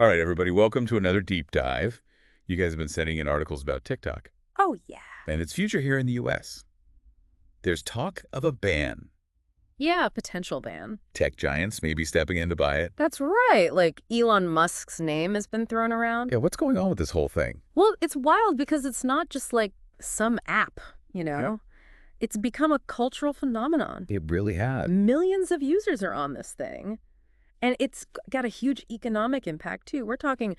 All right, everybody, welcome to another deep dive. You guys have been sending in articles about TikTok Oh, yeah. and its future here in the U.S. There's talk of a ban. Yeah, potential ban. Tech giants may be stepping in to buy it. That's right. Like Elon Musk's name has been thrown around. Yeah, what's going on with this whole thing? Well, it's wild because it's not just like some app, you know? Yep. It's become a cultural phenomenon. It really had. Millions of users are on this thing. And it's got a huge economic impact, too. We're talking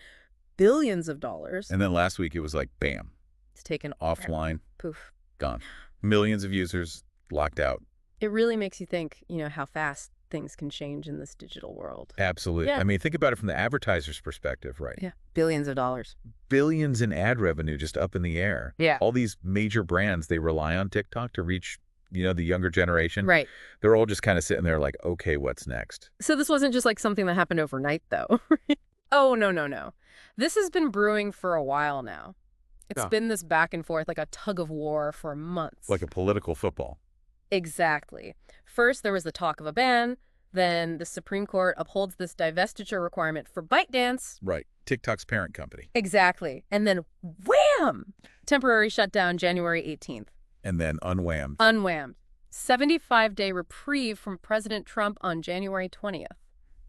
billions of dollars. And then last week it was like, bam, It's taken offline, poof. gone. Millions of users locked out. It really makes you think, how fast things can change in this digital world. Absolutely. Yeah. I mean, think about it from the advertiser's perspective, right? Yeah, billions of dollars. Billions in ad revenue just up in the air. Yeah. All these major brands, they rely on TikTok to reach, the younger generation. Right. They're all just kind of sitting there like, okay, what's next? So this wasn't just like something that happened overnight, though. Oh, no, no, no. This has been brewing for a while now. It's Yeah. been this back and forth, like a tug of war for months. Like a political football. Exactly. First, there was the talk of a ban. Then the Supreme Court upholds this divestiture requirement for ByteDance. Right. TikTok's parent company. Exactly. And then wham! Temporary shutdown January 18th. And then unwhammed. Unwhammed. 75-day reprieve from President Trump on January 20th.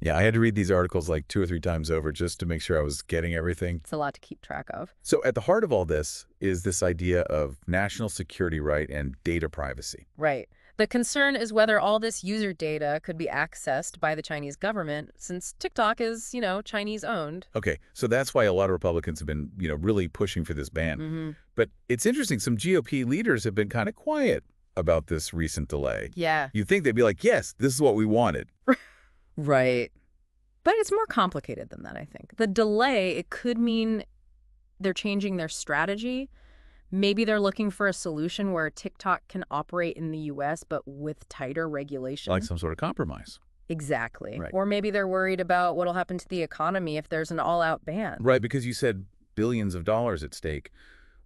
Yeah, I had to read these articles like 2 or 3 times over just to make sure I was getting everything. It's a lot to keep track of. So at the heart of all this is this idea of national security, right, and data privacy. Right. The concern is whether all this user data could be accessed by the Chinese government, since TikTok is, Chinese owned. Okay, so that's why a lot of Republicans have been, really pushing for this ban. Mm-hmm. But it's interesting, some GOP leaders have been kind of quiet about this recent delay. Yeah. You'd think they'd be like, yes, this is what we wanted. Right. But it's more complicated than that, I think. The delay, it could mean they're changing their strategy. Maybe they're looking for a solution where TikTok can operate in the U.S., but with tighter regulation. Like some sort of compromise. Exactly. Right. Or maybe they're worried about what'll happen to the economy if there's an all-out ban. Right, because you said billions of dollars at stake.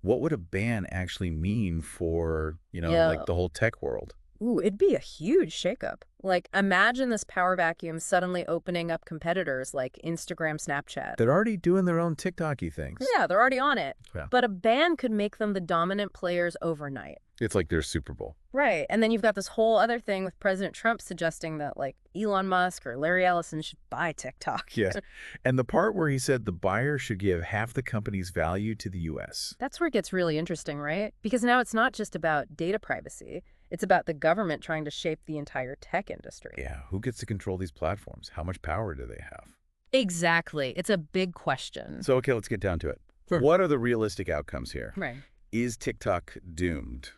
What would a ban actually mean for, Yeah. like the whole tech world? Ooh, it'd be a huge shakeup. Like, imagine this power vacuum suddenly opening up competitors like Instagram, Snapchat. They're already doing their own TikTok-y things. Yeah, they're already on it. Yeah. But a ban could make them the dominant players overnight. It's like their Super Bowl. Right. And then you've got this whole other thing with President Trump suggesting that, like, Elon Musk or Larry Ellison should buy TikTok. Yes. And the part where he said the buyer should give half the company's value to the U.S. That's where it gets really interesting, right? Because now it's not just about data privacy. It's about the government trying to shape the entire tech industry. Yeah, who gets to control these platforms? How much power do they have? Exactly. It's a big question. So, okay, let's get down to it. Sure. What are the realistic outcomes here? Right. Is TikTok doomed?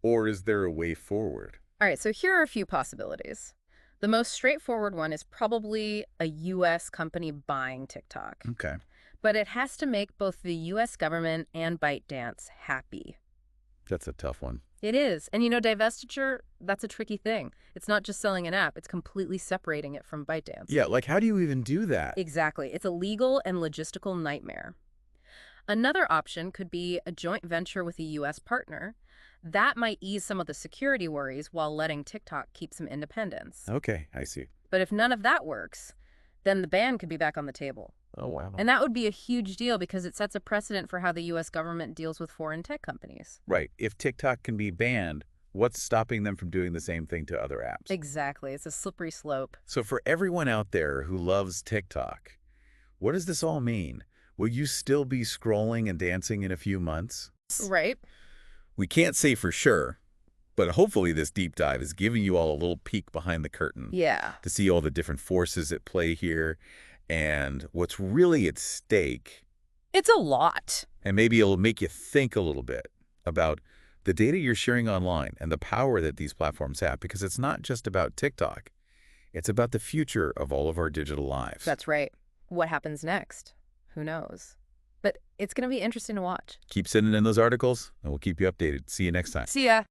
Or is there a way forward? All right, so here are a few possibilities. The most straightforward one is probably a U.S. company buying TikTok. Okay. But it has to make both the U.S. government and ByteDance happy. That's a tough one. It is. And divestiture, that's a tricky thing. It's not just selling an app, it's completely separating it from ByteDance. Yeah, like how do you even do that? Exactly. It's a legal and logistical nightmare. Another option could be a joint venture with a U.S. partner. That might ease some of the security worries while letting TikTok keep some independence. Okay, I see. But if none of that works, then the ban could be back on the table. Oh, wow. And that would be a huge deal because it sets a precedent for how the U.S. government deals with foreign tech companies. Right. If TikTok can be banned, what's stopping them from doing the same thing to other apps? Exactly. It's a slippery slope. So for everyone out there who loves TikTok, what does this all mean? Will you still be scrolling and dancing in a few months? Right. We can't say for sure, but hopefully this deep dive is giving you all a little peek behind the curtain Yeah. to see all the different forces at play here and what's really at stake. It's a lot. And maybe it'll make you think a little bit about the data you're sharing online and the power that these platforms have, because it's not just about TikTok. It's about the future of all of our digital lives. That's right. What happens next? Who knows? But it's going to be interesting to watch. Keep sending in those articles, and we'll keep you updated. See you next time. See ya.